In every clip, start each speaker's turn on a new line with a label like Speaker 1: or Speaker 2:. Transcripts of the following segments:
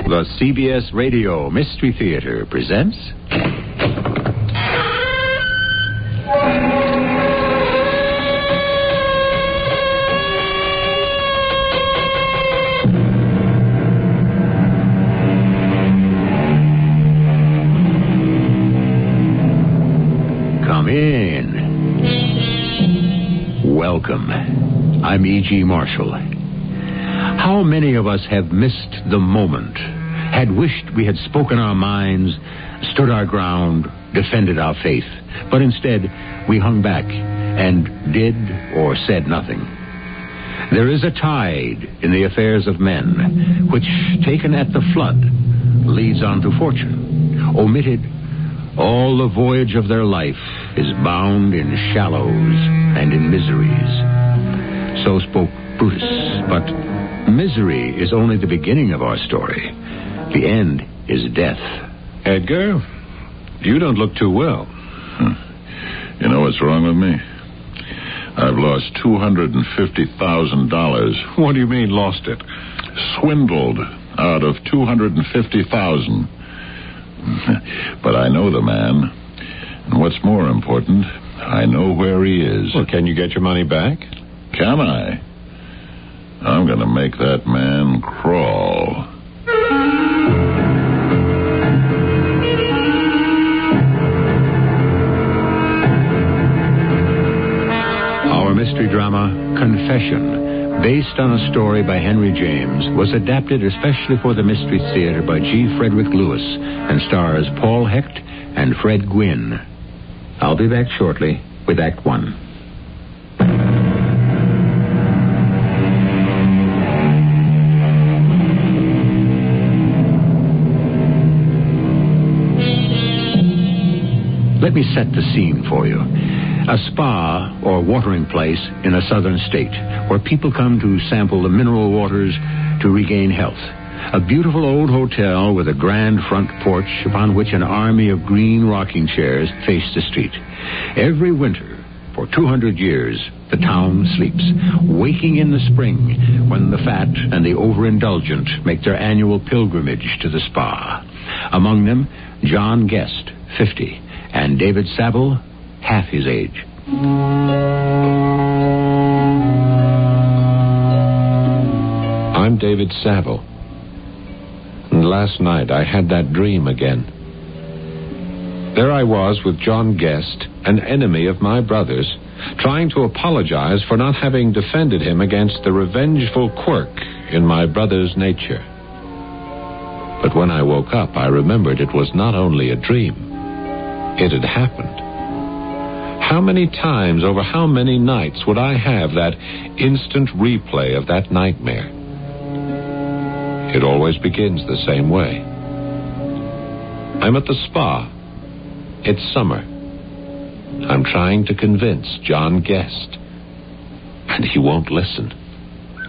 Speaker 1: The CBS Radio Mystery Theater presents... Come in. Welcome. I'm E.G. Marshall. How many of us have missed the moment, had wished we had spoken our minds, stood our ground, defended our faith, but instead we hung back and did or said nothing? There is a tide in the affairs of men, which, taken at the flood, leads on to fortune. Omitted, all the voyage of their life is bound in shallows and in miseries. So spoke Brutus, but misery is only the beginning of our story. The end is death.
Speaker 2: Edgar, you don't look too well.
Speaker 3: You know what's wrong with me? I've lost $250,000.
Speaker 2: What do you mean, lost it?
Speaker 3: Swindled out of $250,000. But I know the man. And what's more important, I know where he is.
Speaker 2: Well, can you get your money back?
Speaker 3: Can I? I'm going to make that man crawl.
Speaker 1: Our mystery drama, Confession, based on a story by Henry James, was adapted especially for the Mystery Theater by G. Frederick Lewis and stars Paul Hecht and Fred Gwynne. I'll be back shortly with Act One. Let me set the scene for you. A spa or watering place in a southern state where people come to sample the mineral waters to regain health. A beautiful old hotel with a grand front porch upon which an army of green rocking chairs face the street. Every winter, for 200 years, the town sleeps, waking in the spring when the fat and the overindulgent make their annual pilgrimage to the spa. Among them, John Guest, 50, and David Saville, half his age.
Speaker 2: I'm David Saville. And last night I had that dream again. There I was with John Guest, an enemy of my brother's, trying to apologize for not having defended him against the revengeful quirk in my brother's nature. But when I woke up, I remembered it was not only a dream. It had happened. How many times over how many nights would I have that instant replay of that nightmare? It always begins the same way. I'm at the spa. It's summer. I'm trying to convince John Guest, and he won't listen.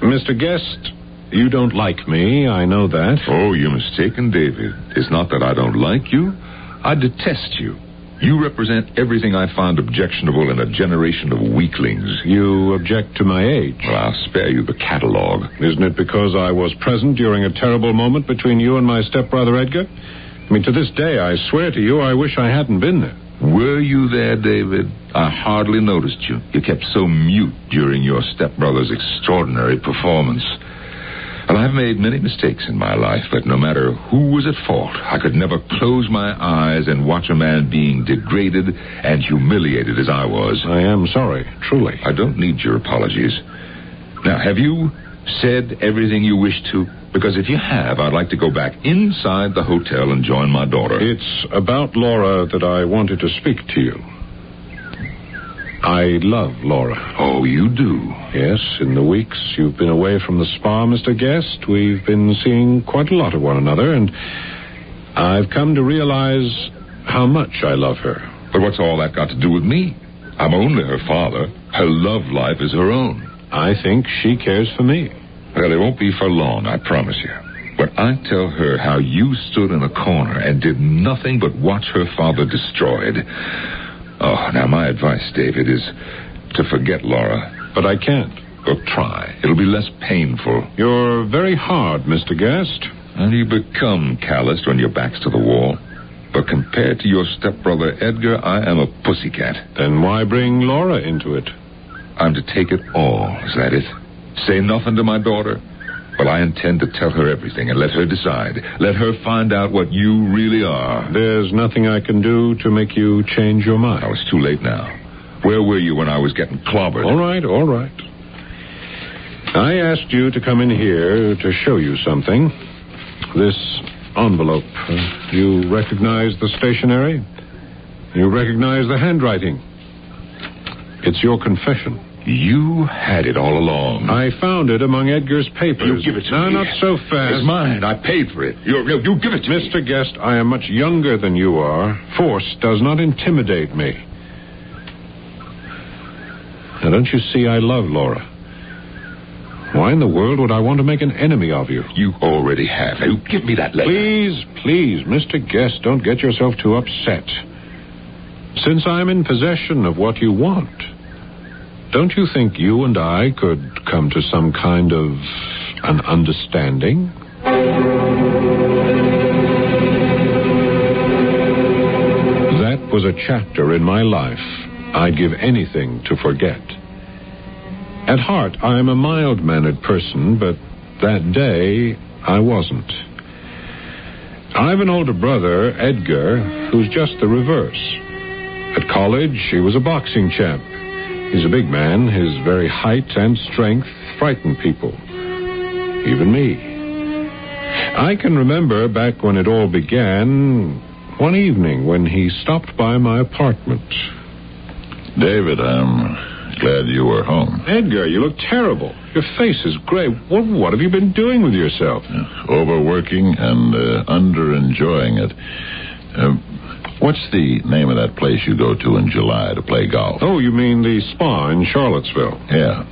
Speaker 4: Mr. Guest, you don't like me, I know that.
Speaker 3: Oh, you're mistaken, David. It's not that I don't like you. I detest you. You represent everything I find objectionable in a generation of weaklings.
Speaker 4: You object to my age.
Speaker 3: Well, I'll spare you the catalog.
Speaker 4: Isn't it because I was present during a terrible moment between you and my stepbrother Edgar? I mean, to this day, I swear to you, I wish I hadn't been there.
Speaker 3: Were you there, David? I hardly noticed you. You kept so mute during your stepbrother's extraordinary performance. Well, I've made many mistakes in my life, but no matter who was at fault, I could never close my eyes and watch a man being degraded and humiliated as I was.
Speaker 4: I am sorry, truly.
Speaker 3: I don't need your apologies. Now, have you said everything you wish to? Because if you have, I'd like to go back inside the hotel and join my daughter.
Speaker 4: It's about Laura that I wanted to speak to you. I love Laura.
Speaker 3: Oh, you do?
Speaker 4: Yes, in the weeks you've been away from the spa, Mr. Guest, we've been seeing quite a lot of one another, and I've come to realize how much I love her.
Speaker 3: But what's all that got to do with me? I'm only her father. Her love life is her own.
Speaker 4: I think she cares for me.
Speaker 3: Well, it won't be for long, I promise you. When I tell her how you stood in a corner and did nothing but watch her father destroyed. Oh, now my advice, David, is to forget Laura.
Speaker 4: But I can't.
Speaker 3: Well, try. It'll be less painful.
Speaker 4: You're very hard, Mr. Guest.
Speaker 3: And you become calloused when your back's to the wall. But compared to your stepbrother Edgar, I am a pussycat.
Speaker 4: Then why bring Laura into it?
Speaker 3: I'm to take it all, is that it? Say nothing to my daughter? Well, I intend to tell her everything and let her decide. Let her find out what you really are.
Speaker 4: There's nothing I can do to make you change your mind.
Speaker 3: Oh, it's too late now. Where were you when I was getting clobbered?
Speaker 4: All right. I asked you to come in here to show you something. This envelope. You recognize the stationery? You recognize the handwriting? It's your confession.
Speaker 3: You had it all along.
Speaker 4: I found it among Edgar's papers.
Speaker 3: You give it to me.
Speaker 4: No, not so fast.
Speaker 3: It's mine. I paid for it. You give it to me.
Speaker 4: Mr. Guest, I am much younger than you are. Force does not intimidate me. Now, don't you see I love Laura? Why in the world would I want to make an enemy of you?
Speaker 3: You already have. Now, give me that letter.
Speaker 4: Please, Mr. Guest, don't get yourself too upset. Since I'm in possession of what you want, don't you think you and I could come to some kind of an understanding? That was a chapter in my life I'd give anything to forget. At heart, I'm a mild-mannered person, but that day, I wasn't. I've an older brother, Edgar, who's just the reverse. At college, he was a boxing champ. He's a big man. His very height and strength frighten people. Even me. I can remember back when it all began, one evening when he stopped by my apartment.
Speaker 5: David, I'm glad you were home.
Speaker 4: Edgar, you look terrible. Your face is gray. What have you been doing with yourself?
Speaker 5: Overworking and under-enjoying it. What's the name of that place you go to in July to play golf?
Speaker 4: Oh, you mean the spa in Charlottesville?
Speaker 5: Yeah.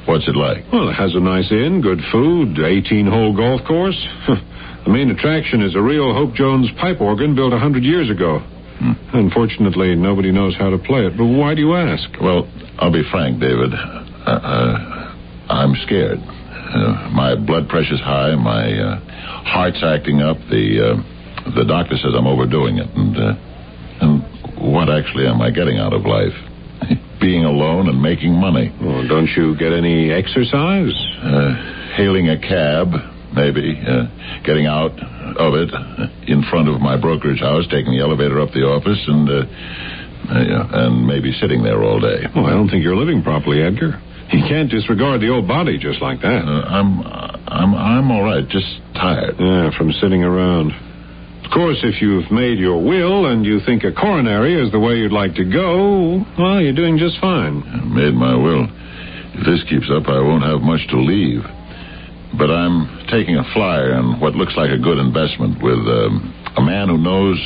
Speaker 5: What's it like?
Speaker 4: Well, it has a nice inn, good food, 18-hole golf course. The main attraction is a real Hope Jones pipe organ built 100 years ago. Unfortunately, nobody knows how to play it. But why do you ask?
Speaker 5: Well, I'll be frank, David. I'm scared. My blood pressure's high. My heart's acting up. The doctor says I'm overdoing it. And what actually am I getting out of life? Being alone and making money.
Speaker 4: Well, don't you get any exercise?
Speaker 5: Hailing a cab, maybe. Getting out of it in front of my brokerage house, taking the elevator up the office, and maybe sitting there all day.
Speaker 4: Well, I don't think you're living properly, Edgar. You can't disregard the old body just like that.
Speaker 5: I'm all right, just tired.
Speaker 4: Yeah, from sitting around. Of course, if you've made your will and you think a coronary is the way you'd like to go, well, you're doing just fine.
Speaker 5: I made my will. If this keeps up, I won't have much to leave. But I'm taking a flyer on what looks like a good investment with a man who knows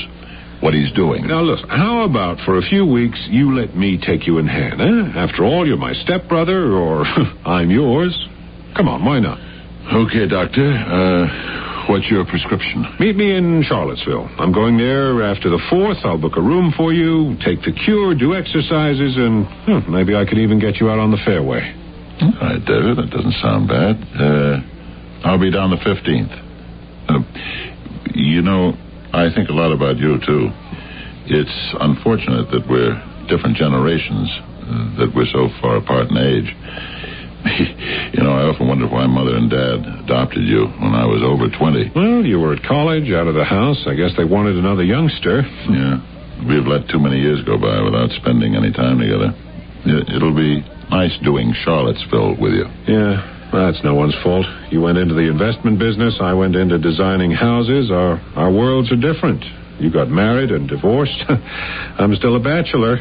Speaker 5: what he's doing.
Speaker 4: Now, listen, how about for a few weeks you let me take you in hand, eh? After all, you're my stepbrother, or I'm yours. Come on, why not?
Speaker 5: Okay, doctor. What's your prescription?
Speaker 4: Meet me in Charlottesville. I'm going there after the 4th. I'll book a room for you, take the cure, do exercises, and maybe I could even get you out on the fairway.
Speaker 5: All right, David, that doesn't sound bad. I'll be down the 15th. I think a lot about you, too. It's unfortunate that we're different generations, that we're so far apart in age. I often wondered why Mother and Dad adopted you when I was over 20.
Speaker 4: Well, you were at college, out of the house. I guess they wanted another youngster.
Speaker 5: Yeah. We've let too many years go by without spending any time together. It'll be nice doing Charlottesville with you.
Speaker 4: Yeah, that's no one's fault. You went into the investment business. I went into designing houses. Our worlds are different. You got married and divorced. I'm still a bachelor.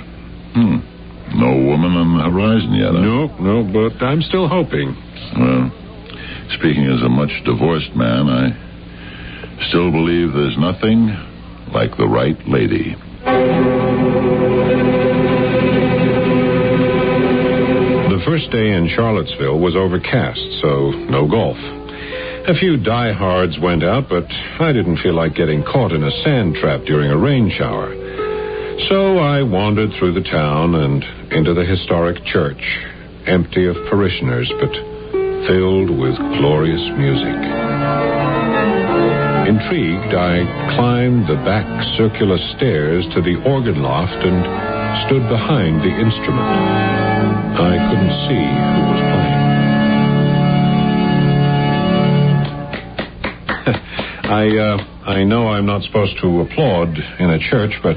Speaker 5: No woman on the horizon yet, huh?
Speaker 4: No, but I'm still hoping.
Speaker 5: Well, speaking as a much divorced man, I still believe there's nothing like the right lady.
Speaker 4: The first day in Charlottesville was overcast, so no golf. A few diehards went out, but I didn't feel like getting caught in a sand trap during a rain shower. So I wandered through the town and into the historic church, empty of parishioners, but filled with glorious music. Intrigued, I climbed the back circular stairs to the organ loft and stood behind the instrument. I couldn't see who was playing. I know I'm not supposed to applaud in a church, but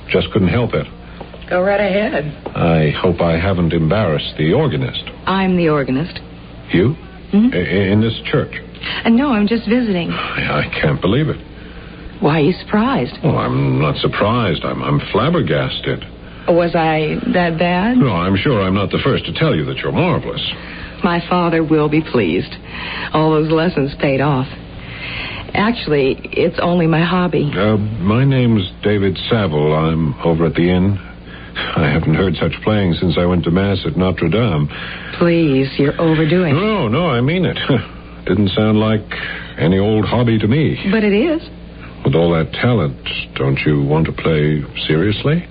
Speaker 4: just couldn't help it.
Speaker 6: Go right ahead.
Speaker 4: I hope I haven't embarrassed the organist.
Speaker 6: I'm the organist.
Speaker 4: You?
Speaker 6: Mm-hmm.
Speaker 4: In this church?
Speaker 6: No, I'm just visiting.
Speaker 4: I can't believe it.
Speaker 6: Why are you surprised?
Speaker 4: Well, I'm not surprised. I'm flabbergasted.
Speaker 6: Was I that bad?
Speaker 4: No, I'm sure I'm not the first to tell you that you're marvelous.
Speaker 6: My father will be pleased. All those lessons paid off. Actually, it's only my hobby.
Speaker 4: My name's David Saville. I'm over at the inn. I haven't heard such playing since I went to Mass at Notre Dame.
Speaker 6: Please, you're overdoing it.
Speaker 4: No, I mean it. Didn't sound like any old hobby to me.
Speaker 6: But it is.
Speaker 4: With all that talent, don't you want to play seriously?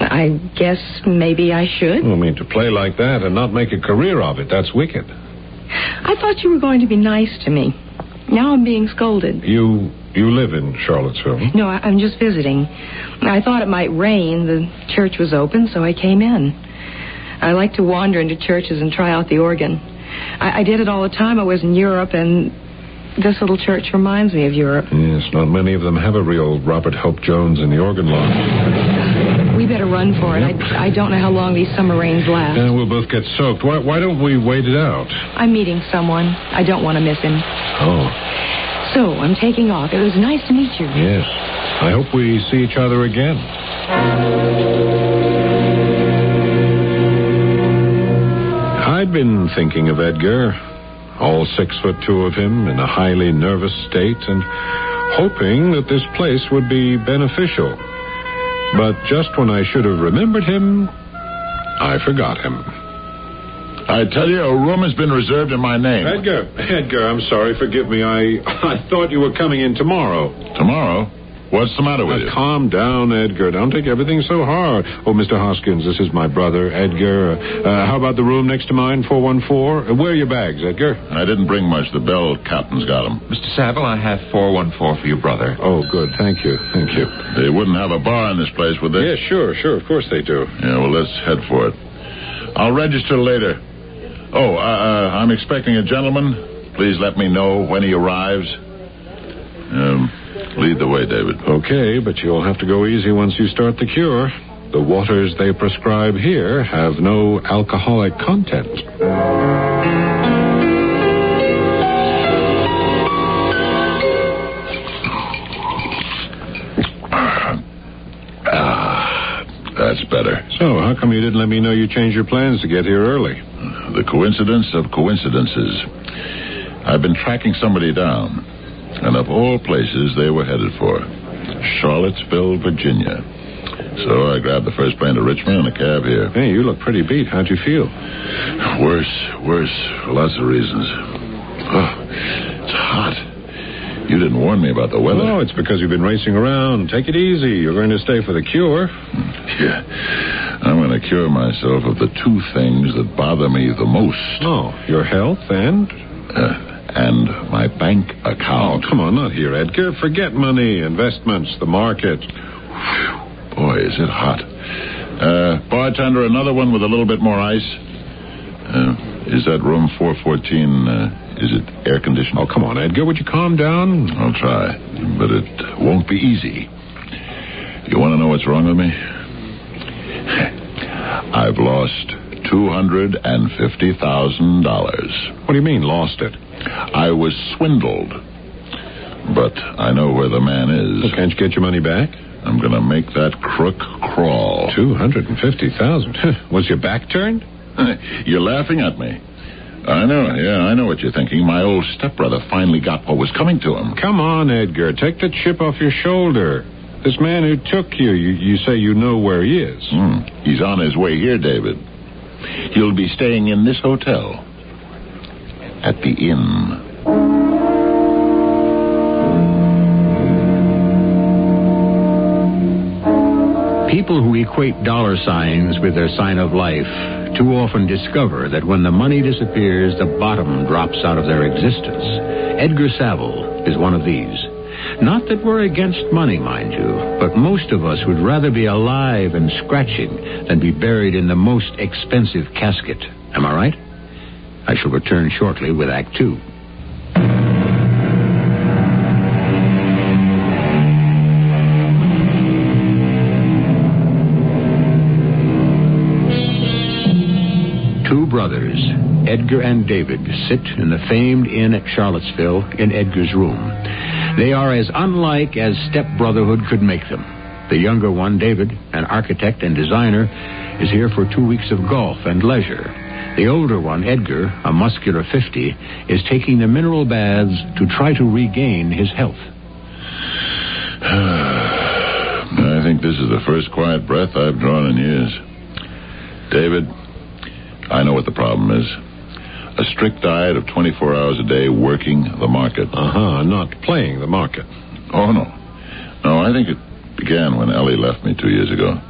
Speaker 6: I guess maybe I should.
Speaker 4: I mean, to play like that and not make a career of it, that's wicked.
Speaker 6: I thought you were going to be nice to me. Now I'm being scolded.
Speaker 4: You live in Charlottesville?
Speaker 6: No, I'm just visiting. I thought it might rain. The church was open, so I came in. I like to wander into churches and try out the organ. I did it all the time. I was in Europe, and this little church reminds me of Europe.
Speaker 4: Yes, not many of them have a real Robert Hope Jones in the organ loft.
Speaker 6: We better run for it. I don't know how long these summer rains last.
Speaker 4: And we'll both get soaked. Why don't we wait it out?
Speaker 6: I'm meeting someone. I don't want to miss him.
Speaker 4: Oh.
Speaker 6: So, I'm taking off. It was nice to meet you.
Speaker 4: Yes. I hope we see each other again. I'd been thinking of Edgar, all 6'2" of him, in a highly nervous state, and hoping that this place would be beneficial. But just when I should have remembered him, I forgot him.
Speaker 5: I tell you, a room has been reserved in my name.
Speaker 4: Edgar, I'm sorry, forgive me. I thought you were coming in tomorrow.
Speaker 5: Tomorrow? What's the matter with you?
Speaker 4: Calm down, Edgar. Don't take everything so hard. Oh, Mr. Hoskins, this is my brother, Edgar. How about the room next to mine, 414? Where are your bags, Edgar?
Speaker 5: I didn't bring much. The bell captain's got them.
Speaker 3: Mr. Saville, I have 414 for your brother.
Speaker 4: Oh, good. Thank you.
Speaker 5: They wouldn't have a bar in this place, would they?
Speaker 4: Yeah, sure. Of course they do.
Speaker 5: Yeah, well, let's head for it. I'll register later. Oh, I'm expecting a gentleman. Please let me know when he arrives. Lead the way, David.
Speaker 4: Okay, but you'll have to go easy once you start the cure. The waters they prescribe here have no alcoholic content.
Speaker 5: That's better.
Speaker 4: So, how come you didn't let me know you changed your plans to get here early?
Speaker 5: The coincidence of coincidences. I've been tracking somebody down. And of all places, they were headed for Charlottesville, Virginia. So I grabbed the first plane to Richmond and a cab here.
Speaker 4: Hey, you look pretty beat. How'd you feel?
Speaker 5: Worse. For lots of reasons. Oh, it's hot. You didn't warn me about the weather.
Speaker 4: Oh, it's because you've been racing around. Take it easy. You're going to stay for the cure.
Speaker 5: Yeah. I'm going to cure myself of the two things that bother me the most.
Speaker 4: Oh, your health and
Speaker 5: my bank account.
Speaker 4: Oh, come on, not here, Edgar. Forget money, investments, the market.
Speaker 5: Boy, is it hot. Bartender, another one with a little bit more ice. Is that room 414, is it air conditioned?
Speaker 4: Oh, come on, Edgar. Would you calm down?
Speaker 5: I'll try, but it won't be easy. You want to know what's wrong with me? I've lost $250,000.
Speaker 4: What do you mean, lost it?
Speaker 5: I was swindled, but I know where the man is.
Speaker 4: Well, can't you get your money back?
Speaker 5: I'm going to make that crook crawl.
Speaker 4: $250,000? Was your back turned?
Speaker 5: You're laughing at me. I know what you're thinking. My old stepbrother finally got what was coming to him.
Speaker 4: Come on, Edgar. Take the chip off your shoulder. This man who took you say you know where he is.
Speaker 5: He's on his way here, David. He'll be staying in this hotel. At the inn.
Speaker 1: People who equate dollar signs with their sign of life too often discover that when the money disappears, the bottom drops out of their existence. Edgar Saville is one of these. Not that we're against money, mind you, but most of us would rather be alive and scratching than be buried in the most expensive casket. Am I right? I shall return shortly with Act 2. Two brothers, Edgar and David, sit in the famed inn at Charlottesville in Edgar's room. They are as unlike as step-brotherhood could make them. The younger one, David, an architect and designer, is here for 2 weeks of golf and leisure. The older one, Edgar, a muscular 50, is taking the mineral baths to try to regain his health.
Speaker 5: I think this is the first quiet breath I've drawn in years. David, I know what the problem is. A strict diet of 24 hours a day working the market.
Speaker 4: Not playing the market.
Speaker 5: Oh, no. No, I think it began when Ellie left me 2 years ago.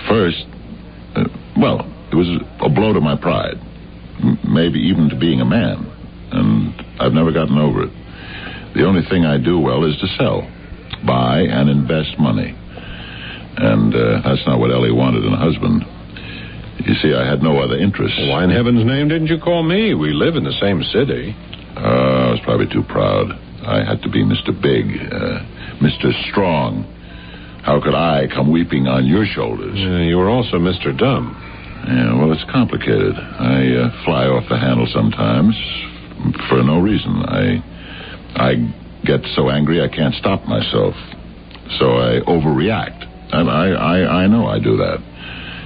Speaker 5: First, it was a blow to my pride. Maybe even to being a man. And I've never gotten over it. The only thing I do well is to sell, buy, and invest money. And that's not what Ellie wanted in a husband. You see, I had no other interests.
Speaker 4: Why in heaven's name didn't you call me? We live in the same city.
Speaker 5: I was probably too proud. I had to be Mr. Big, Mr. Strong. How could I come weeping on your shoulders?
Speaker 4: You were also Mr. Dumb.
Speaker 5: Yeah, well, it's complicated. I fly off the handle sometimes for no reason. I get so angry I can't stop myself. So I overreact. I know I do that.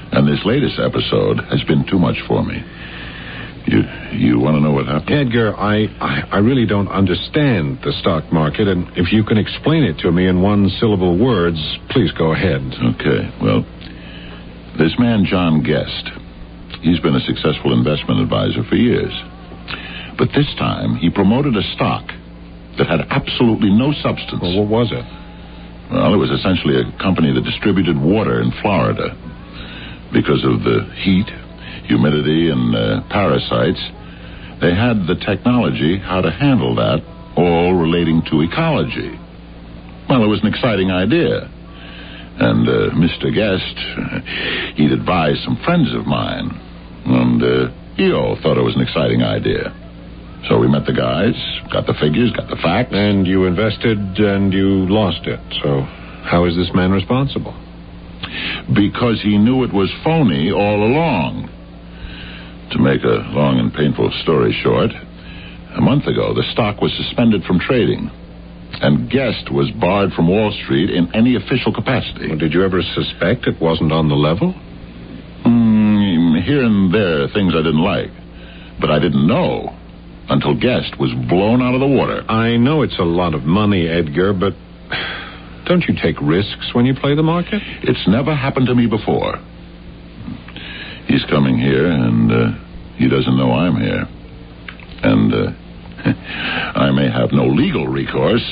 Speaker 5: And this latest episode has been too much for me. You want to know what happened?
Speaker 4: Edgar, I really don't understand the stock market, and if you can explain it to me in one-syllable words, please go ahead.
Speaker 5: Okay, well, this man, John Guest, he's been a successful investment advisor for years. But this time, he promoted a stock that had absolutely no substance.
Speaker 4: Well, what was it?
Speaker 5: Well, it was essentially a company that distributed water in Florida. Because of the heat, humidity, and parasites, they had the technology how to handle that, all relating to ecology. Well, it was an exciting idea. And Mr. Guest, he'd advised some friends of mine, and he all thought it was an exciting idea. So we met the guys, got the figures, got the facts.
Speaker 4: And you invested and you lost it. So how is this man responsible?
Speaker 5: Because he knew it was phony all along. To make a long and painful story short, a month ago, the stock was suspended from trading, and Guest was barred from Wall Street in any official capacity.
Speaker 4: Well, did you ever suspect it wasn't on the level?
Speaker 5: Here and there, things I didn't like. But I didn't know until Guest was blown out of the water.
Speaker 4: I know it's a lot of money, Edgar, but don't you take risks when you play the market?
Speaker 5: It's never happened to me before. He's coming here, and he doesn't know I'm here. And I may have no legal recourse,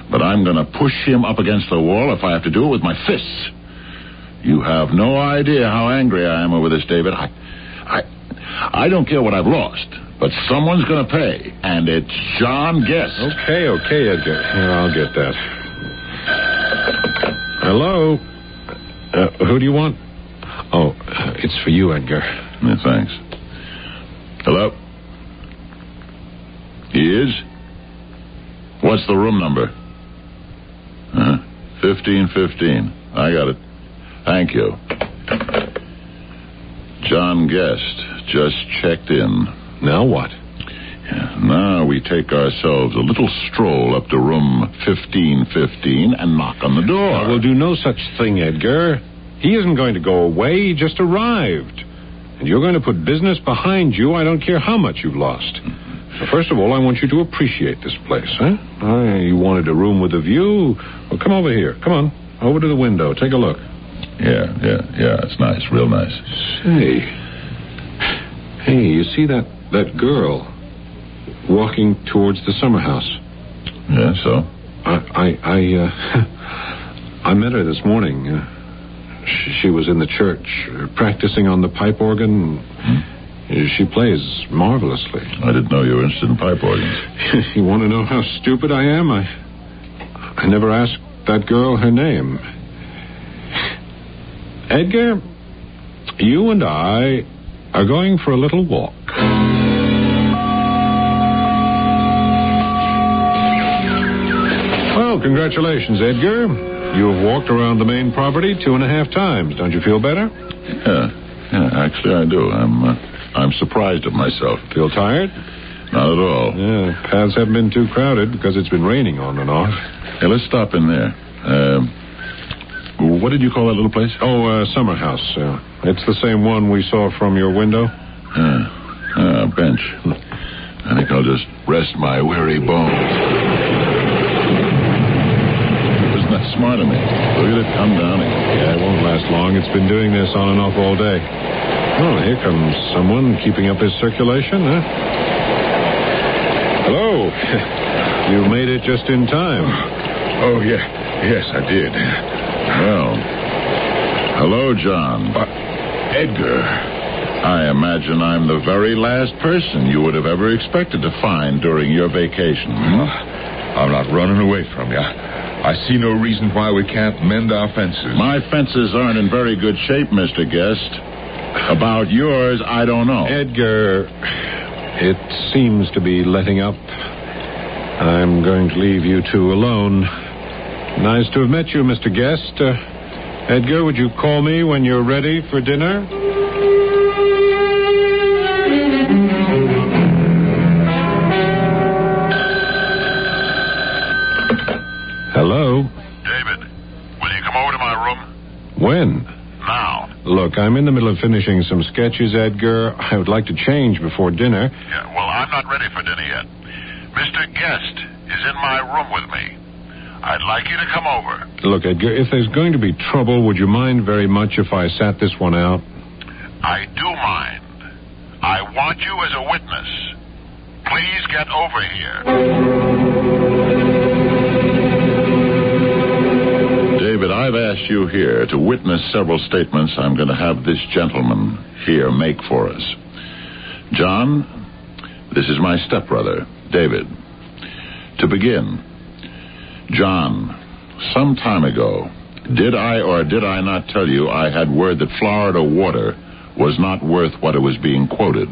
Speaker 5: but I'm going to push him up against the wall if I have to do it with my fists. You have no idea how angry I am over this, David. I don't care what I've lost, but someone's going to pay, and it's John Guest.
Speaker 4: Okay, Edgar. Here, I'll get that. Hello? Who do you want? Oh, it's for you, Edgar.
Speaker 5: Yeah, thanks. Hello? He is? What's the room number? 1515. I got it. Thank you. John Guest just checked in.
Speaker 4: Now what?
Speaker 5: Now we take ourselves a little stroll up to room 1515 and knock on the door.
Speaker 4: I will do no such thing, Edgar. He isn't going to go away. He just arrived. And you're going to put business behind you. I don't care how much you've lost. So first of all, I want you to appreciate this place, huh? You wanted a room with a view? Well, come over here. Come on. Over to the window. Take a look.
Speaker 5: Yeah. It's nice. Real nice.
Speaker 4: Hey, you see that girl walking towards the summer house?
Speaker 5: Yeah, so?
Speaker 4: I met her this morning. She was in the church, practicing on the pipe organ. She plays marvelously.
Speaker 5: I didn't know you were interested in pipe organs.
Speaker 4: You want to know how stupid I am? I never asked that girl her name. Edgar, you and I are going for a little walk. Well, congratulations, Edgar. You have walked around the main property 2.5 times. Don't you feel better?
Speaker 5: Yeah, actually I do. I'm surprised at myself.
Speaker 4: Feel tired?
Speaker 5: Not at all.
Speaker 4: Yeah, paths haven't been too crowded because it's been raining on and off.
Speaker 5: Hey, let's stop in there. What did you call that little place?
Speaker 4: Oh, summer house. It's the same one we saw from your window.
Speaker 5: Bench. I think I'll just rest my weary bones. Isn't that smart of me? Look at it come down again.
Speaker 4: Yeah, it won't last long. It's been doing this on and off all day. Oh, here comes someone keeping up his circulation, huh? Hello. You made it just in time.
Speaker 3: Oh, yeah. Yes, I did.
Speaker 5: Well, hello, John.
Speaker 3: Edgar.
Speaker 5: I imagine I'm the very last person you would have ever expected to find during your vacation.
Speaker 3: I'm not running away from you. I see no reason why we can't mend our fences.
Speaker 5: My fences aren't in very good shape, Mr. Guest. About yours, I don't know.
Speaker 4: Edgar, it seems to be letting up. I'm going to leave you two alone. Nice to have met you, Mr. Guest. Edgar, would you call me when you're ready for dinner? Hello?
Speaker 7: David, will you come over to my room?
Speaker 4: When?
Speaker 7: Now.
Speaker 4: Look, I'm in the middle of finishing some sketches, Edgar. I would like to change before dinner.
Speaker 7: Yeah, well, I'm not ready for dinner yet. Mr. Guest is in my room with me. I'd like you to come over.
Speaker 4: Look, Edgar, if there's going to be trouble, would you mind very much if I sat this one out?
Speaker 7: I do mind. I want you as a witness. Please get over here.
Speaker 5: David, I've asked you here to witness several statements I'm going to have this gentleman here make for us. John, this is my stepbrother, David. To begin, John, some time ago, did I or did I not tell you I had word that Florida water was not worth what it was being quoted?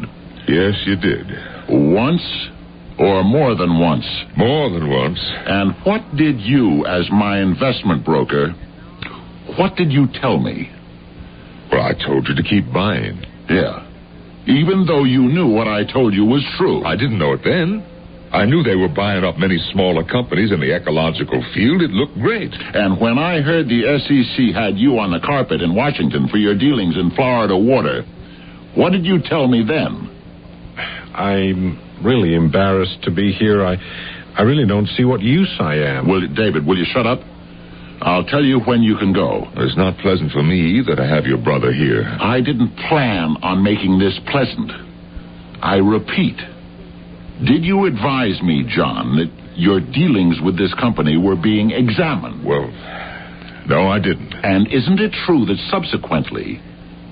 Speaker 3: Yes, you did.
Speaker 5: Once or more than once?
Speaker 3: More than once.
Speaker 5: And what did you, as my investment broker, what did you tell me?
Speaker 3: Well, I told you to keep buying.
Speaker 5: Yeah. Even though you knew what I told you was true.
Speaker 3: I didn't know it then. I knew they were buying up many smaller companies in the ecological field. It looked great.
Speaker 5: And when I heard the SEC had you on the carpet in Washington for your dealings in Florida water, what did you tell me then?
Speaker 4: I'm really embarrassed to be here. I really don't see what use I am.
Speaker 5: David, will you shut up? I'll tell you when you can go.
Speaker 3: It's not pleasant for me either to have your brother here.
Speaker 5: I didn't plan on making this pleasant. I repeat, did you advise me, John, that your dealings with this company were being examined?
Speaker 3: Well, no, I didn't.
Speaker 5: And isn't it true that subsequently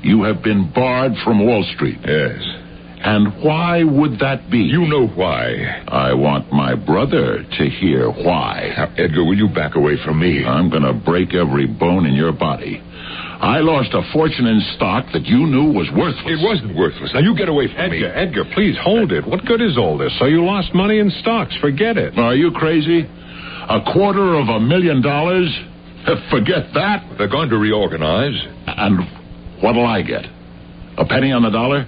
Speaker 5: you have been barred from Wall Street?
Speaker 3: Yes.
Speaker 5: And why would that be?
Speaker 3: You know why.
Speaker 5: I want my brother to hear why.
Speaker 3: Now, Edgar, will you back away from me?
Speaker 5: I'm going to break every bone in your body. I lost a fortune in stock that you knew was worthless.
Speaker 3: It wasn't worthless. Now, you get away from me.
Speaker 4: Edgar, please hold it. What good is all this? So you lost money in stocks. Forget it.
Speaker 5: Are you crazy? $250,000? Forget that.
Speaker 3: They're going to reorganize.
Speaker 5: And what'll I get? A penny on the dollar?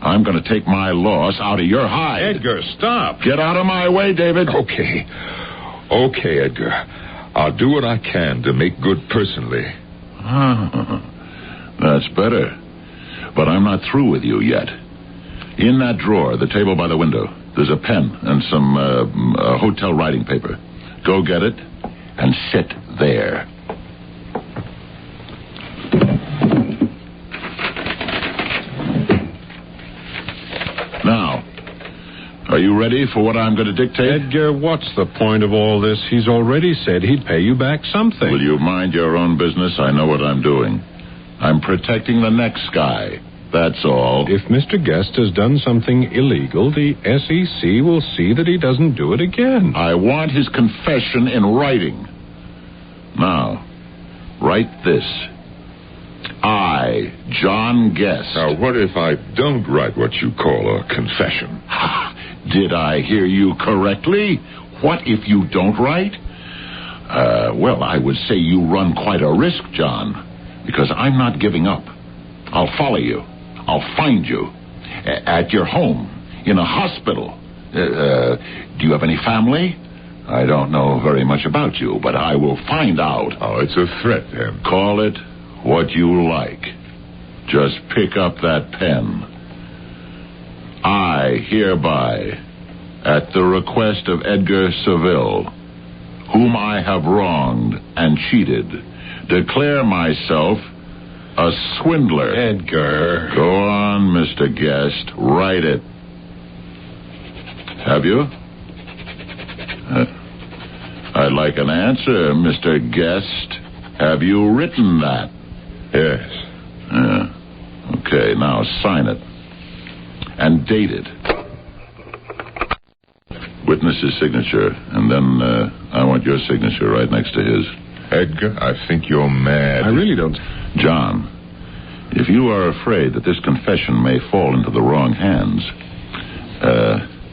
Speaker 5: I'm going to take my loss out of your hide.
Speaker 4: Edgar, stop.
Speaker 5: Get out of my way, David.
Speaker 3: Okay, Edgar. I'll do what I can to make good personally.
Speaker 5: That's better. But I'm not through with you yet. In that drawer, the table by the window, there's a pen and some hotel writing paper. Go get it and sit there. Now, are you ready for what I'm going to dictate?
Speaker 4: Edgar, what's the point of all this? He's already said he'd pay you back something.
Speaker 5: Will you mind your own business? I know what I'm doing. I'm protecting the next guy. that's all.
Speaker 4: If Mr. Guest has done something illegal, the SEC will see that he doesn't do it again.
Speaker 5: I want his confession in writing. Now, write this. I, John Guest.
Speaker 3: Now, what if I don't write what you call a confession?
Speaker 5: Did I hear you correctly? What if you don't write? Well, I would say you run quite a risk, John, because I'm not giving up. I'll follow you. I'll find you. At your home. In a hospital. Do you have any family? I don't know very much about you, but I will find out.
Speaker 3: Oh, it's a threat, then.
Speaker 5: Call it what you like. Just pick up that pen. I hereby, at the request of Edgar Seville, whom I have wronged and cheated, declare myself a swindler.
Speaker 4: Edgar.
Speaker 5: Go on, Mr. Guest. Write it. Have you? I'd like an answer, Mr. Guest. Have you written that?
Speaker 3: Yes.
Speaker 5: Okay, now sign it. And date it. Witness's signature, and then I want your signature right next to his.
Speaker 3: Edgar, I think you're mad.
Speaker 4: I really don't.
Speaker 5: John, if you are afraid that this confession may fall into the wrong hands,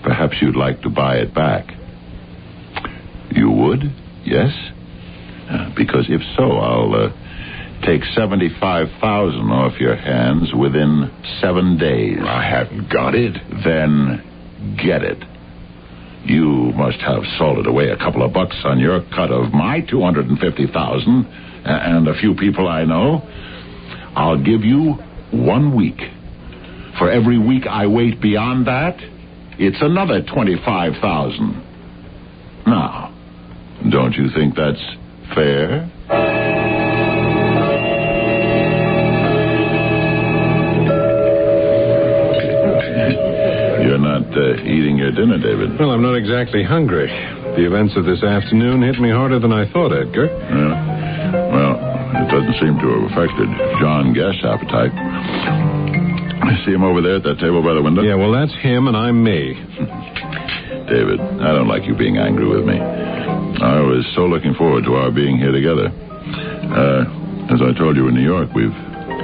Speaker 5: perhaps you'd like to buy it back. You would? Yes? Because if so, I'll take $75,000 off your hands within 7 days.
Speaker 3: I haven't got it.
Speaker 5: Then get it. You must have salted away a couple of bucks on your cut of my $250,000 and a few people I know. I'll give you 1 week. For every week I wait beyond that, it's another $25,000. Now, don't you think that's fair? You're not eating your dinner, David.
Speaker 4: Well, I'm not exactly hungry. The events of this afternoon hit me harder than I thought, Edgar.
Speaker 5: Yeah. Well, it doesn't seem to have affected John Guest's appetite. See him over there at that table by the window?
Speaker 4: Yeah, well, that's him and I'm me.
Speaker 5: David, I don't like you being angry with me. I was so looking forward to our being here together. As I told you in New York, we've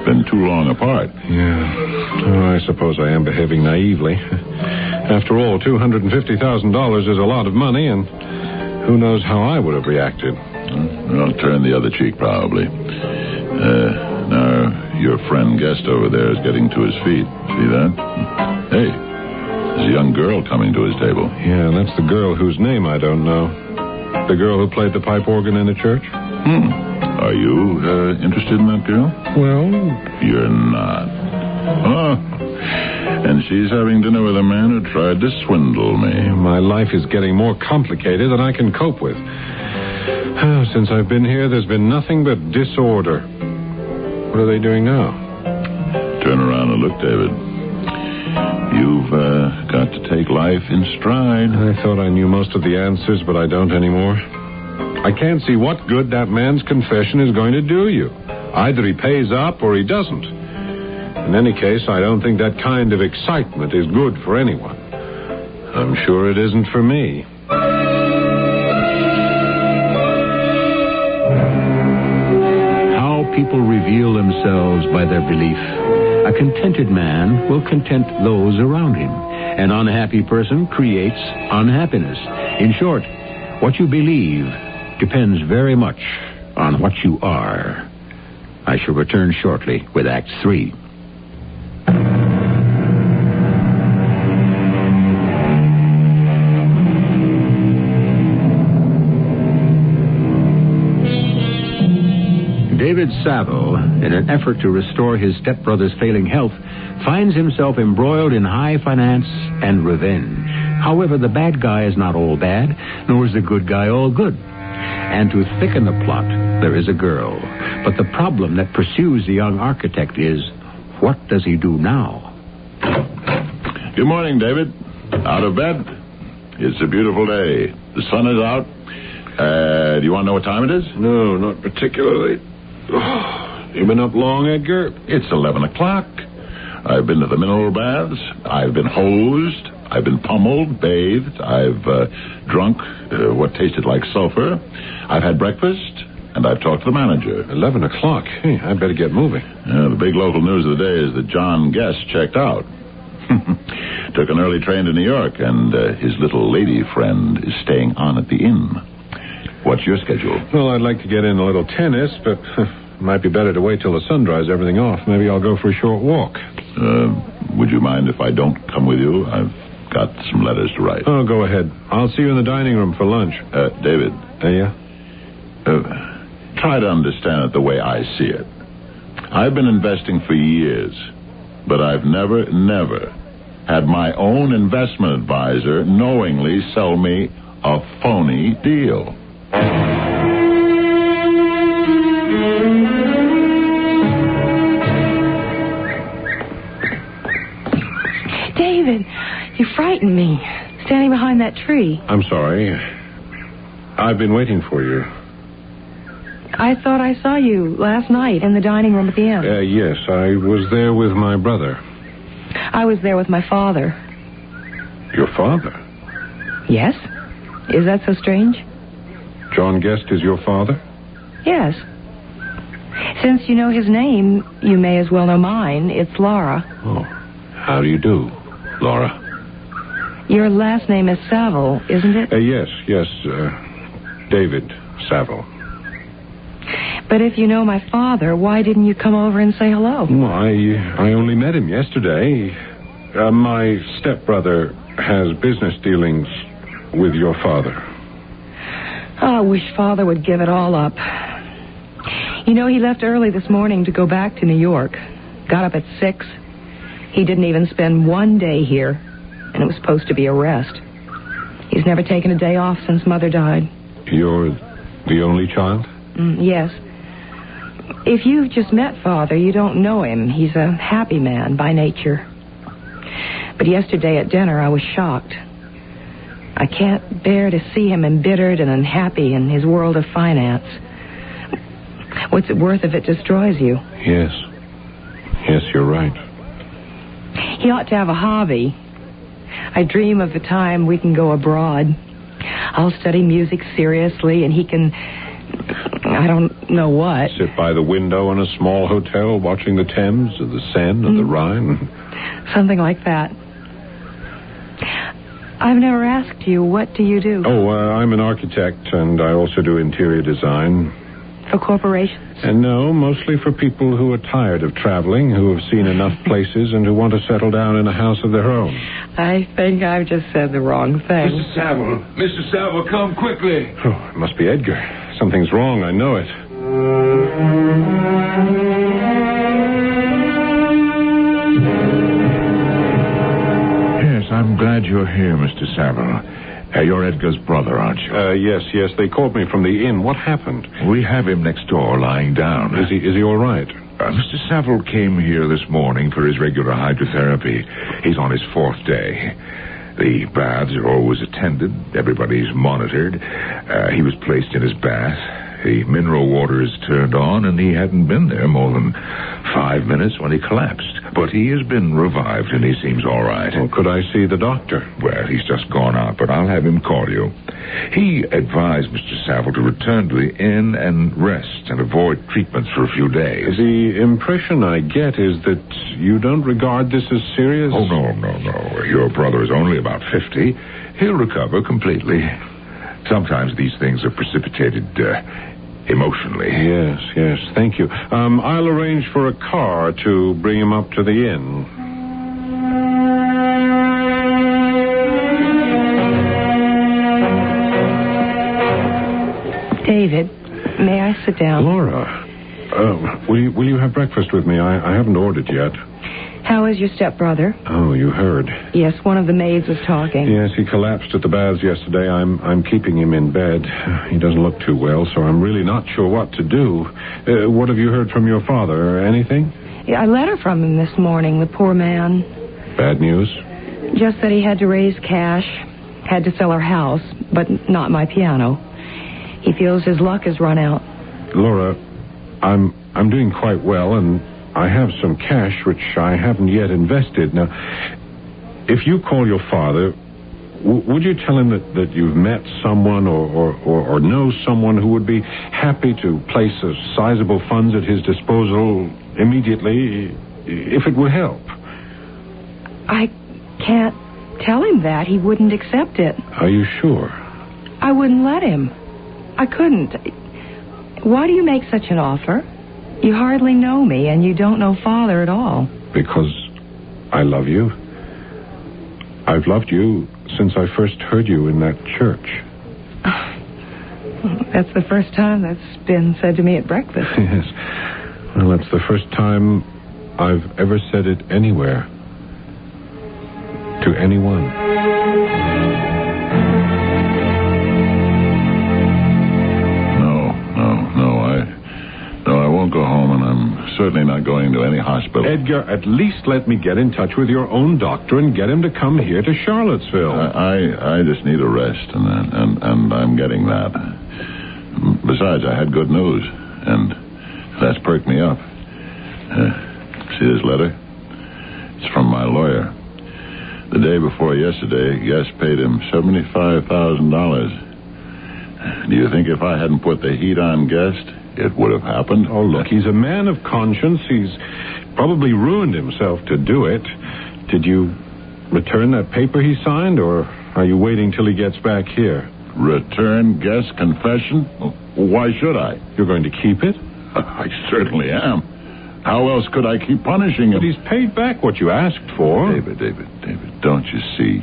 Speaker 5: been too long apart.
Speaker 4: Yeah. Oh, I suppose I am behaving naively. After all, $250,000 is a lot of money, and who knows how I would have reacted.
Speaker 5: I'll turn the other cheek, probably. Now, your friend Guest over there is getting to his feet. See that? Hey, there's a young girl coming to his table.
Speaker 4: Yeah, that's the girl whose name I don't know. The girl who played the pipe organ in the church?
Speaker 5: Are you interested in that girl?
Speaker 4: Well,
Speaker 5: you're not. Oh, and she's having dinner with a man who tried to swindle me.
Speaker 4: My life is getting more complicated than I can cope with. Since I've been here, there's been nothing but disorder. What are they doing now?
Speaker 5: Turn around and look, David. You've got to take life in stride.
Speaker 4: I thought I knew most of the answers, but I don't anymore. I can't see what good that man's confession is going to do you. Either he pays up or he doesn't. In any case, I don't think that kind of excitement is good for anyone. I'm sure it isn't for me.
Speaker 1: How people reveal themselves by their belief. A contented man will content those around him. An unhappy person creates unhappiness. In short, what you believe depends very much on what you are. I shall return shortly with Act 3. David Saville, in an effort to restore his stepbrother's failing health, finds himself embroiled in high finance and revenge. However, the bad guy is not all bad, nor is the good guy all good. And to thicken the plot, there is a girl. But the problem that pursues the young architect is, what does he do now?
Speaker 5: Good morning, David. Out of bed? It's a beautiful day. The sun is out. Do you want to know what time it is?
Speaker 4: No, not particularly. You been up long, Edgar?
Speaker 5: It's 11 o'clock. I've been to the mineral baths. I've been hosed. I've been pummeled, bathed. I've drunk what tasted like sulfur. I've had breakfast, and I've talked to the manager.
Speaker 4: 11 o'clock. Hey, I better get moving.
Speaker 5: The big local news of the day is that John Guest checked out. Took an early train to New York, and his little lady friend is staying on at the inn. What's your schedule?
Speaker 4: Well, I'd like to get in a little tennis, but might be better to wait till the sun dries everything off. Maybe I'll go for a short walk.
Speaker 5: Would you mind if I don't come with you? I've got some letters to write.
Speaker 4: Oh, go ahead. I'll see you in the dining room for lunch.
Speaker 5: David.
Speaker 4: Yeah?
Speaker 5: Try to understand it the way I see it. I've been investing for years, but I've never had my own investment advisor knowingly sell me a phony deal.
Speaker 6: David, you frightened me, standing behind that tree.
Speaker 4: I'm sorry. I've been waiting for you.
Speaker 6: I thought I saw you last night in the dining room at the inn.
Speaker 4: Yes, I was there with my brother.
Speaker 6: I was there with my father.
Speaker 4: Your father?
Speaker 6: Yes? Is that so strange?
Speaker 4: John Guest is your father?
Speaker 6: Yes. Since you know his name, you may as well know mine. It's Laura.
Speaker 4: Oh, how do you do, Laura?
Speaker 6: Your last name is Saville, isn't it?
Speaker 4: Yes, David Saville.
Speaker 6: But if you know my father, why didn't you come over and say hello?
Speaker 4: Well, I only met him yesterday. My stepbrother has business dealings with your father.
Speaker 6: Oh, I wish Father would give it all up. You know, he left early this morning to go back to New York. Got up at 6. He didn't even spend one day here, and it was supposed to be a rest. He's never taken a day off since Mother died.
Speaker 4: You're the only child?
Speaker 6: Yes. If you've just met Father, you don't know him. He's a happy man by nature. But yesterday at dinner, I was shocked. I can't bear to see him embittered and unhappy in his world of finance. What's it worth if it destroys you?
Speaker 4: Yes, you're right.
Speaker 6: He ought to have a hobby. I dream of the time we can go abroad. I'll study music seriously, and he can... I don't know what.
Speaker 4: Sit by the window in a small hotel watching the Thames or the Seine or the Rhine.
Speaker 6: Something like that. I've never asked you, what do you do?
Speaker 4: Oh, I'm an architect, and I also do interior design.
Speaker 6: For corporations?
Speaker 4: And no, mostly for people who are tired of traveling, who have seen enough places, and who want to settle down in a house of their own.
Speaker 6: I think I've just said the wrong thing.
Speaker 3: Mr. Saville, come quickly.
Speaker 4: Oh, it must be Edgar. Something's wrong, I know it.
Speaker 3: Yes, I'm glad you're here, Mr. Saville. You're Edgar's brother, aren't you?
Speaker 4: Yes. They called me from the inn. What happened?
Speaker 3: We have him next door, lying down.
Speaker 4: Is he all right?
Speaker 3: Mr. Saville came here this morning for his regular hydrotherapy. He's on his 4th day. The baths are always attended. Everybody's monitored. He was placed in his bath. The mineral water is turned on, and he hadn't been there more than 5 minutes when he collapsed. But he has been revived, and he seems all right.
Speaker 4: Well, could I see the doctor?
Speaker 3: Well, he's just gone out, but I'll have him call you. He advised Mr. Saville to return to the inn and rest and avoid treatments for a few days.
Speaker 4: The impression I get is that you don't regard this as serious?
Speaker 3: Oh, no. Your brother is only about 50. He'll recover completely. Sometimes these things are precipitated emotionally.
Speaker 4: Yes. Thank you. I'll arrange for a car to bring him up to the inn.
Speaker 6: David, may I sit down?
Speaker 4: Laura, will you have breakfast with me? I haven't ordered yet.
Speaker 6: How is your stepbrother?
Speaker 4: Oh, you heard.
Speaker 6: Yes, one of the maids was talking.
Speaker 4: Yes, he collapsed at the baths yesterday. I'm keeping him in bed. He doesn't look too well, so I'm really not sure what to do. What have you heard from your father? Anything?
Speaker 6: Yeah, a letter from him this morning, the poor man.
Speaker 4: Bad news?
Speaker 6: Just that he had to raise cash, had to sell our house, but not my piano. He feels his luck has run out.
Speaker 4: Laura, I'm doing quite well, and I have some cash which I haven't yet invested. Now, if you call your father, would you tell him that you've met someone or know someone who would be happy to place a sizable funds at his disposal immediately, if it would help?
Speaker 6: I can't tell him that. He wouldn't accept it.
Speaker 4: Are you sure?
Speaker 6: I wouldn't let him. I couldn't. Why do you make such an offer? You hardly know me, and you don't know Father at all.
Speaker 4: Because I love you. I've loved you since I first heard you in that church.
Speaker 6: That's the first time that's been said to me at breakfast.
Speaker 4: Yes. Well, that's the first time I've ever said it anywhere. To anyone.
Speaker 5: No, I won't go home, and I'm certainly not going to any hospital.
Speaker 4: Edgar, at least let me get in touch with your own doctor and get him to come here to Charlottesville.
Speaker 5: I just need a rest, and I'm getting that. Besides, I had good news, and that's perked me up. See this letter? It's from my lawyer. The day before yesterday, Guest paid him $75,000. Do you think if I hadn't put the heat on Guest, it would have happened?
Speaker 4: Oh, look, he's a man of conscience. He's probably ruined himself to do it. Did you return that paper he signed, or are you waiting till he gets back here?
Speaker 5: Return Guest's confession? Why should I?
Speaker 4: You're going to keep it?
Speaker 5: I certainly am. How else could I keep punishing him?
Speaker 4: But he's paid back what you asked for.
Speaker 5: David, don't you see?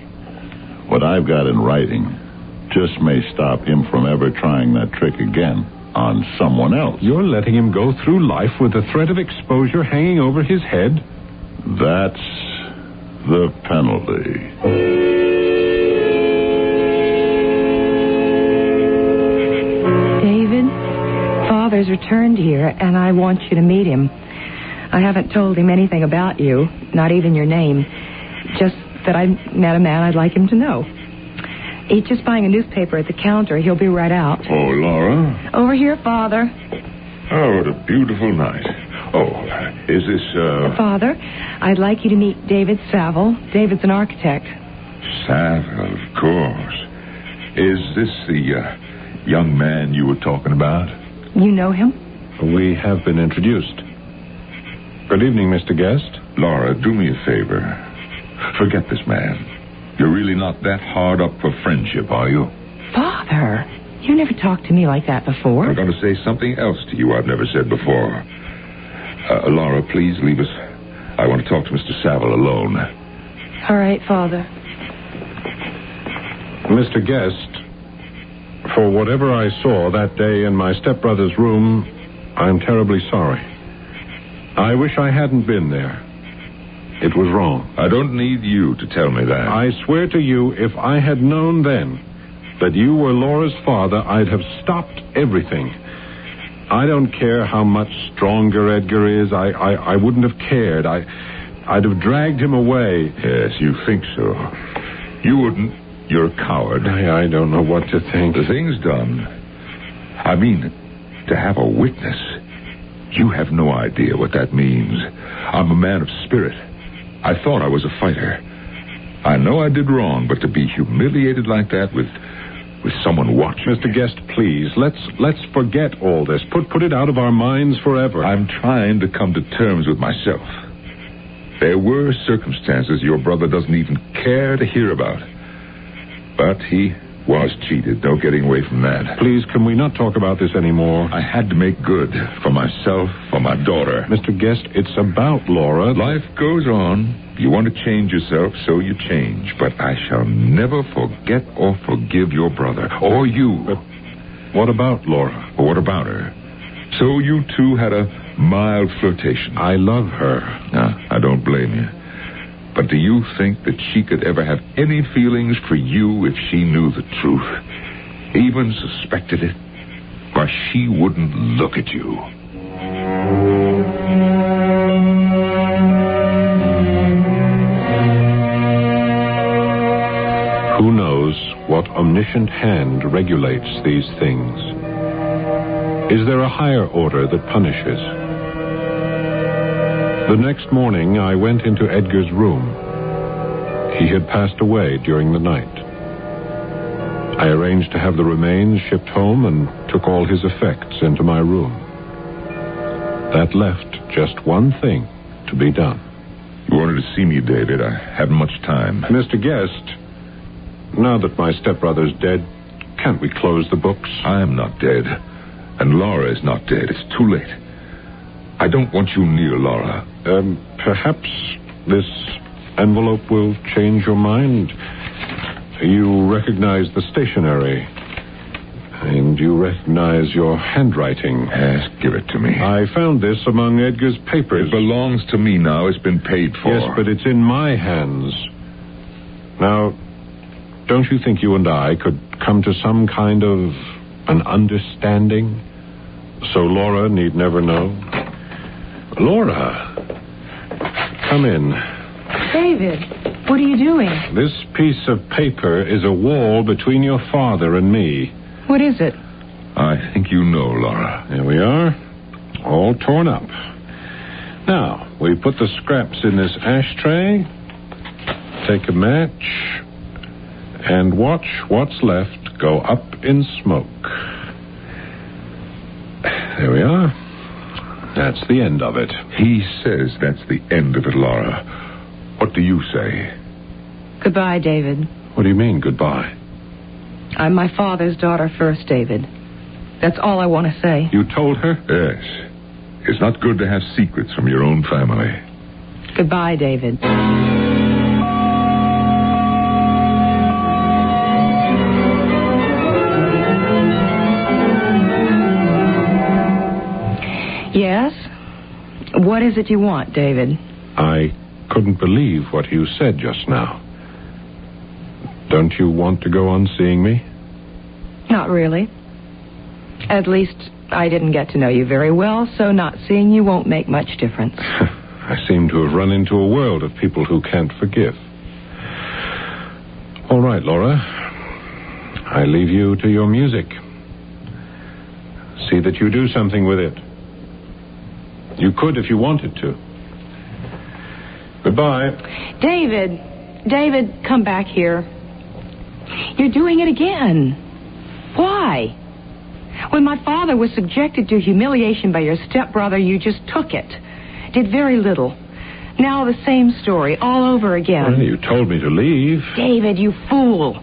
Speaker 5: What I've got in writing just may stop him from ever trying that trick again on someone else.
Speaker 4: You're letting him go through life with the threat of exposure hanging over his head?
Speaker 5: That's the penalty.
Speaker 6: David, Father's returned here, and I want you to meet him. I haven't told him anything about you, not even your name. Just that I met a man I'd like him to know. He's just buying a newspaper at the counter. He'll be right out.
Speaker 3: Oh, Laura?
Speaker 6: Over here, Father.
Speaker 3: Oh, what a beautiful night. Oh, is this,
Speaker 6: Father, I'd like you to meet David Saville. David's an architect.
Speaker 3: Saville, of course. Is this the, young man you were talking about?
Speaker 6: You know him?
Speaker 4: We have been introduced. Good evening, Mr. Guest.
Speaker 3: Laura, do me a favor. Forget this man. You're really not that hard up for friendship, are you?
Speaker 6: Father, you never talked to me like that before.
Speaker 3: I'm going to say something else to you I've never said before. Laura, please leave us. I want to talk to Mr. Saville alone.
Speaker 6: All right, Father.
Speaker 4: Mr. Guest, for whatever I saw that day in my stepbrother's room, I'm terribly sorry. I wish I hadn't been there. It was wrong.
Speaker 3: I don't need you to tell me that.
Speaker 4: I swear to you, if I had known then that you were Laura's father, I'd have stopped everything. I don't care how much stronger Edgar is. I wouldn't have cared. I'd have dragged him away.
Speaker 3: Yes, you think so. You wouldn't. You're a coward.
Speaker 4: I don't know what to think.
Speaker 3: The thing's done. I mean, to have a witness. You have no idea what that means. I'm a man of spirit. I thought I was a fighter. I know I did wrong, but to be humiliated like that with someone watching...
Speaker 4: Mr. Guest, please, let's forget all this. Put it out of our minds forever.
Speaker 3: I'm trying to come to terms with myself. There were circumstances your brother doesn't even care to hear about. But he was cheated. No getting away from that.
Speaker 4: Please, can we not talk about this anymore?
Speaker 3: I had to make good for myself, for my daughter.
Speaker 4: Mr. Guest, it's about Laura.
Speaker 3: Life goes on. You want to change yourself, so you change. But I shall never forget or forgive your brother, or you.
Speaker 4: But what about Laura?
Speaker 3: Or what about her? So you two had a mild flirtation.
Speaker 4: I love her.
Speaker 3: I don't blame you. But do you think that she could ever have any feelings for you if she knew the truth? Even suspected it? Why, she wouldn't look at you.
Speaker 4: Who knows what omniscient hand regulates these things? Is there a higher order that punishes? The next morning, I went into Edgar's room. He had passed away during the night. I arranged to have the remains shipped home and took all his effects into my room. That left just one thing to be done.
Speaker 3: You wanted to see me, David. I haven't much time.
Speaker 4: Mr. Guest, now that my stepbrother's dead, can't we close the books?
Speaker 3: I am not dead, and Laura is not dead. It's too late. I don't want you near Laura.
Speaker 4: Perhaps this envelope will change your mind. You recognize the stationery, and you recognize your handwriting.
Speaker 3: Yes, give it to me.
Speaker 4: I found this among Edgar's papers.
Speaker 3: It belongs to me now. It's been paid for.
Speaker 4: Yes, but it's in my hands. Now, don't you think you and I could come to some kind of an understanding so Laura need never know? Laura, come in.
Speaker 6: David, what are you doing?
Speaker 4: This piece of paper is a wall between your father and me.
Speaker 6: What is it?
Speaker 3: I think you know, Laura.
Speaker 4: There we are, all torn up. Now, we put the scraps in this ashtray, take a match, and watch what's left go up in smoke. There we are. That's the end of it.
Speaker 3: He says that's the end of it, Laura. What do you say?
Speaker 6: Goodbye, David.
Speaker 4: What do you mean, goodbye?
Speaker 6: I'm my father's daughter first, David. That's all I want to say.
Speaker 4: You told her?
Speaker 3: Yes. It's not good to have secrets from your own family.
Speaker 6: Goodbye, David. Yes? What is it you want, David?
Speaker 4: I couldn't believe what you said just now. Don't you want to go on seeing me?
Speaker 6: Not really. At least, I didn't get to know you very well, so not seeing you won't make much difference.
Speaker 4: I seem to have run into a world of people who can't forgive. All right, Laura. I leave you to your music. See that you do something with it. You could if you wanted to. Goodbye.
Speaker 6: David, come back here. You're doing it again. Why? When my father was subjected to humiliation by your stepbrother, you just took it. Did very little. Now the same story, all over again.
Speaker 4: Well, you told me to leave.
Speaker 6: David, you fool.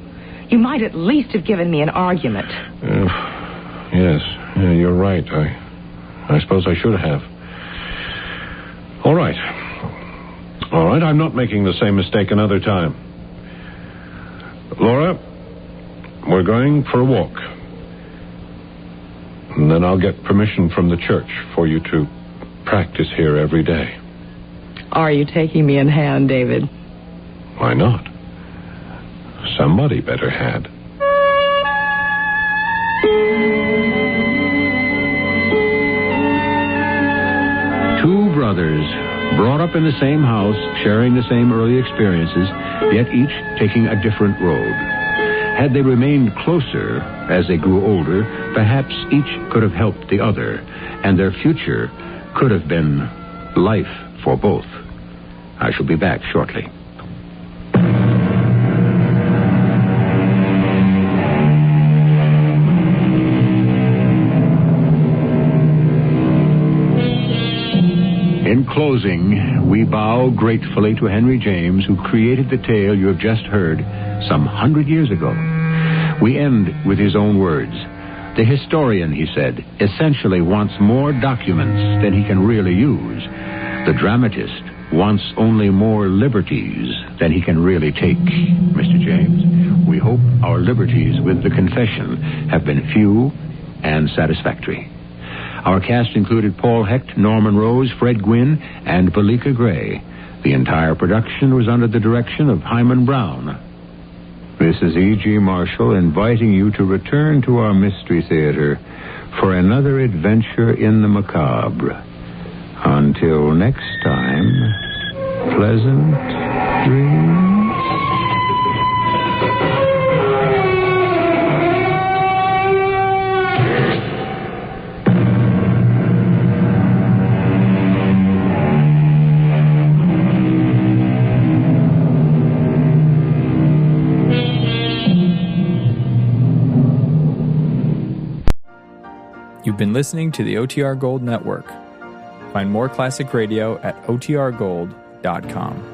Speaker 6: You might at least have given me an argument.
Speaker 4: Yes, you're right. I suppose I should have. All right, I'm not making the same mistake another time. Laura, we're going for a walk. And then I'll get permission from the church for you to practice here every day.
Speaker 6: Are you taking me in hand, David?
Speaker 4: Why not? Somebody better had.
Speaker 1: Two brothers, brought up in the same house, sharing the same early experiences, yet each taking a different road. Had they remained closer as they grew older, perhaps each could have helped the other, and their future could have been life for both. I shall be back shortly. In closing, we bow gratefully to Henry James, who created the tale you have just heard some 100 years ago. We end with his own words. The historian, he said, essentially wants more documents than he can really use. The dramatist wants only more liberties than he can really take. Mr. James, we hope our liberties with the confession have been few and satisfactory. Our cast included Paul Hecht, Norman Rose, Fred Gwynn, and Belika Gray. The entire production was under the direction of Hyman Brown. This is E.G. Marshall inviting you to return to our Mystery Theater for another adventure in the macabre. Until next time, pleasant dreams.
Speaker 8: You've been listening to the OTR Gold Network. Find more classic radio at otrgold.com.